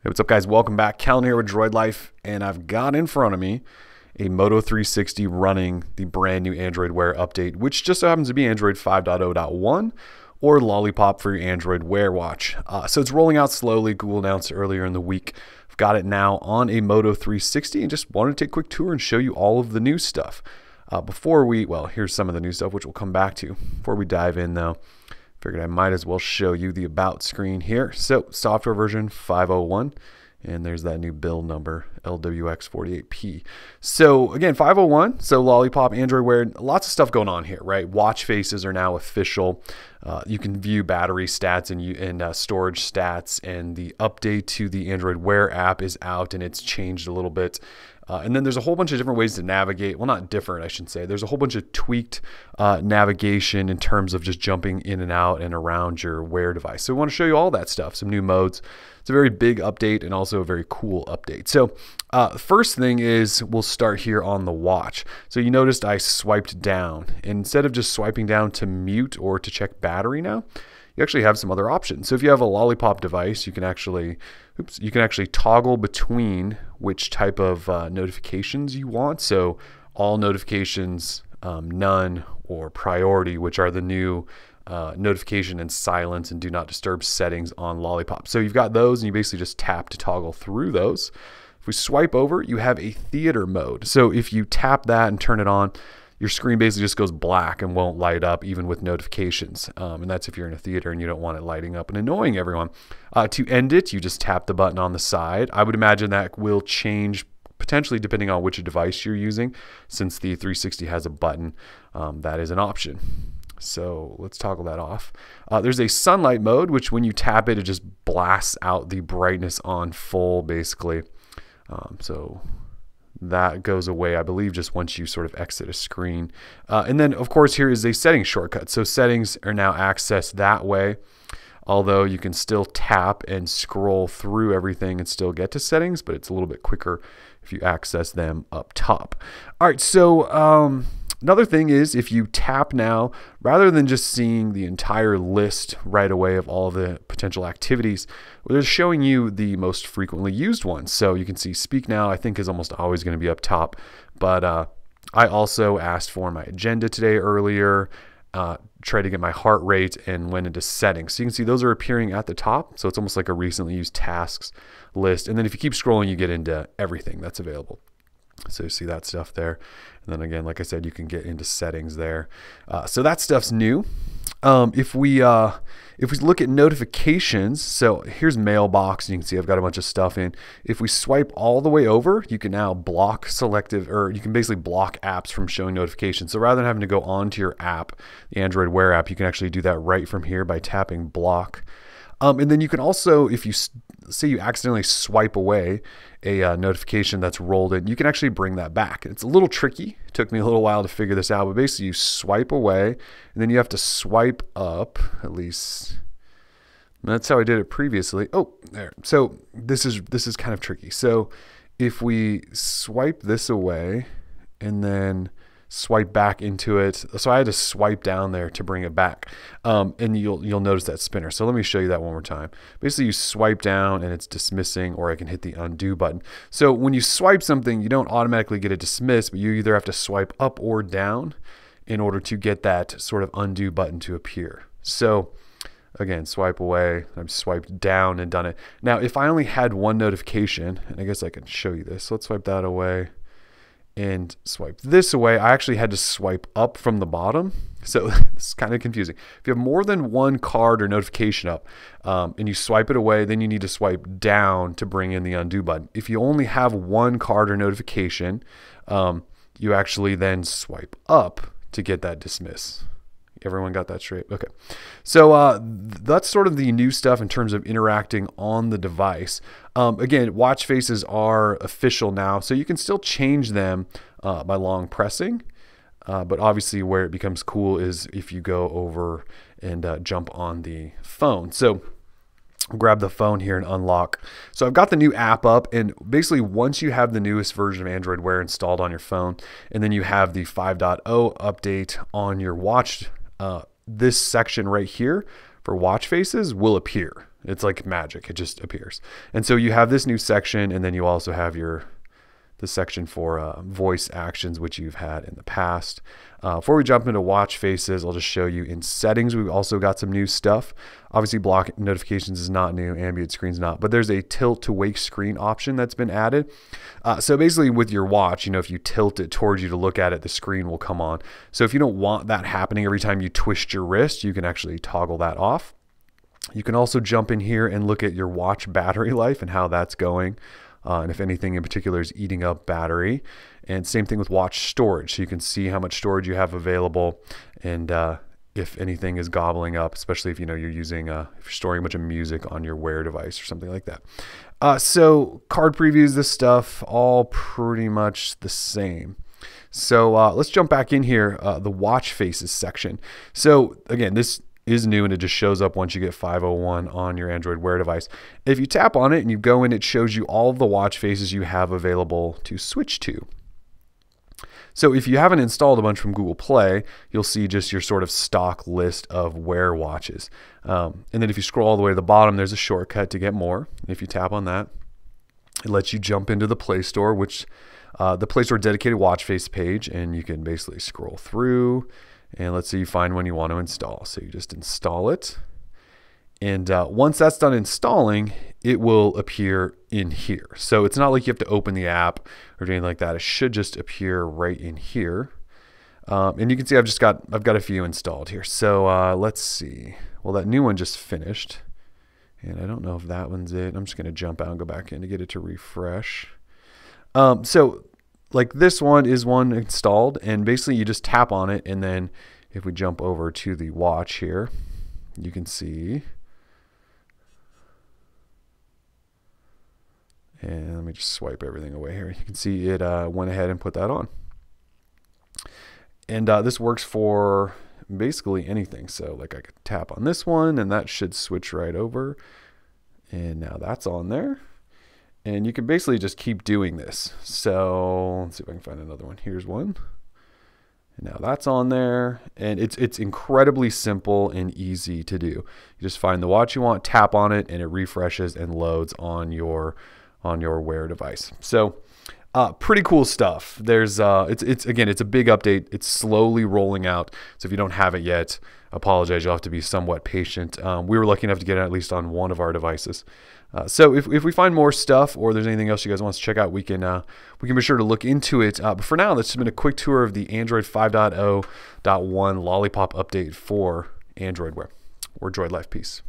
Hey, what's up, guys? Welcome back. Callan here with Droid Life, and I've got in front of me a Moto 360 running the brand new Android Wear update, which just so happens to be Android 5.0.1 or Lollipop for your Android Wear watch. So it's rolling out slowly. Google announced earlier in the week. I've got it now on a Moto 360 and just wanted to take a quick tour and show you all of the new stuff. Here's some of the new stuff, which we'll come back to. Before we dive in, though, figured I might as well show you the About screen here. So software version 501, and there's that new build number, LWX48P. So again, 501, so Lollipop, Android Wear, lots of stuff going on here, right? Watch faces are now official. You can view battery stats and storage stats, and the update to the Android Wear app is out, and it's changed a little bit. And then there's a whole bunch of different ways to navigate. Well, not different, I should say. There's a whole bunch of tweaked navigation in terms of just jumping in and out and around your Wear device. So we want to show you all that stuff, some new modes. It's a very big update and also a very cool update. So first thing is we'll start here on the watch. So you noticed I swiped down. Instead of just swiping down to mute or to check battery now, you actually have some other options. So if you have a Lollipop device, you can actually toggle between which type of notifications you want. So all notifications, none, or priority, which are the new notification and silence and do not disturb settings on Lollipop. So you've got those, and you basically just tap to toggle through those. If we swipe over, you have a theater mode. So if you tap that and turn it on, your screen basically just goes black and won't light up even with notifications. And that's if you're in a theater and you don't want it lighting up and annoying everyone. To end it, you just tap the button on the side. I would imagine that will change potentially depending on which device you're using. Since the 360 has a button, that is an option. So let's toggle that off. There's a sunlight mode, which when you tap it, it just blasts out the brightness on full basically. So that goes away, I believe, just once you sort of exit a screen. And then, of course, here is a settings shortcut. So settings are now accessed that way, although you can still tap and scroll through everything and still get to settings, but it's a little bit quicker if you access them up top. All right, so another thing is if you tap now, rather than just seeing the entire list right away of all the potential activities, they're showing you the most frequently used ones. So you can see Speak Now, I think, is almost always going to be up top. But I also asked for my agenda today earlier, tried to get my heart rate, and went into settings. So you can see those are appearing at the top. So it's almost like a recently used tasks list. And then if you keep scrolling, you get into everything that's available. So you see that stuff there. And then again, like I said, you can get into settings there. So that stuff's new. If we look at notifications, so here's mailbox, and you can see I've got a bunch of stuff in. If we swipe all the way over, you can now block selective, or you can basically block apps from showing notifications. So rather than having to go onto your app, the Android Wear app, you can actually do that right from here by tapping block. And then you can also, if you say you accidentally swipe away a notification that's rolled in, you can actually bring that back. It's a little tricky. It took me a little while to figure this out, but basically you swipe away and then you have to swipe up, at least that's how I did it previously. Oh, there. So this is kind of tricky. So if we swipe this away and then swipe back into it, so I had to swipe down there to bring it back, and you'll notice that spinner. So let me show you that one more time. Basically, you swipe down and it's dismissing, or I can hit the undo button. So when you swipe something, you don't automatically get it dismissed, but you either have to swipe up or down in order to get that sort of undo button to appear. So again, swipe away, I've swiped down and done it. Now, if I only had one notification, and I guess I can show you this. So let's swipe that away and swipe this away. I actually had to swipe up from the bottom. So it's kind of confusing. If you have more than one card or notification up and you swipe it away, then you need to swipe down to bring in the undo button. If you only have one card or notification, you actually then swipe up to get that dismiss. Everyone got that straight? Okay. So that's sort of the new stuff in terms of interacting on the device. Again, watch faces are official now, so you can still change them by long pressing. But obviously where it becomes cool is if you go over and jump on the phone. So grab the phone here and unlock. So I've got the new app up, and basically once you have the newest version of Android Wear installed on your phone, and then you have the 5.0 update on your watch, this section right here for watch faces will appear. It's like magic. It just appears. And so you have this new section, and then you also have the section for voice actions, which you've had in the past. Before we jump into watch faces, I'll just show you in settings. We've also got some new stuff. Obviously, block notifications is not new, ambient screen's not, but there's a tilt to wake screen option that's been added. So basically with your watch, you know, if you tilt it towards you to look at it, the screen will come on. So if you don't want that happening every time you twist your wrist, you can actually toggle that off. You can also jump in here and look at your watch battery life and how that's going. And if anything in particular is eating up battery. And same thing with watch storage. So you can see how much storage you have available, and if anything is gobbling up, especially if, you know, you're using, if you're storing a bunch of music on your Wear device or something like that. So card previews, this stuff, all pretty much the same. So let's jump back in here, the watch faces section. So again, this is new, and it just shows up once you get 501 on your Android Wear device. If you tap on it and you go in, it shows you all of the watch faces you have available to switch to. So if you haven't installed a bunch from Google Play, you'll see just your sort of stock list of Wear watches. And then if you scroll all the way to the bottom, there's a shortcut to get more. If you tap on that, it lets you jump into the Play Store, which the Play Store dedicated watch face page, and you can basically scroll through. And let's say you find one you want to install. So you just install it. And once that's done installing, it will appear in here. So it's not like you have to open the app or anything like that. It should just appear right in here. And you can see I've got a few installed here. So let's see. Well, that new one just finished. And I don't know if that one's it. I'm just going to jump out and go back in to get it to refresh. So like this one is one installed, and basically you just tap on it, and then if we jump over to the watch here, you can see, and let me just swipe everything away here. You can see it went ahead and put that on. And this works for basically anything. So like I could tap on this one, and that should switch right over. And now that's on there. And you can basically just keep doing this. So let's see if I can find another one. Here's one. And now that's on there. And it's incredibly simple and easy to do. You just find the watch you want, tap on it, and it refreshes and loads on your Wear device. So pretty cool stuff. There's again, it's a big update. It's slowly rolling out. So if you don't have it yet, apologize. You'll have to be somewhat patient. We were lucky enough to get it at least on one of our devices. So if we find more stuff, or there's anything else you guys want us to check out, we can be sure to look into it. But for now, that's just been a quick tour of the Android 5.0.1 Lollipop update for Android Wear. We're Droid Life. Peace.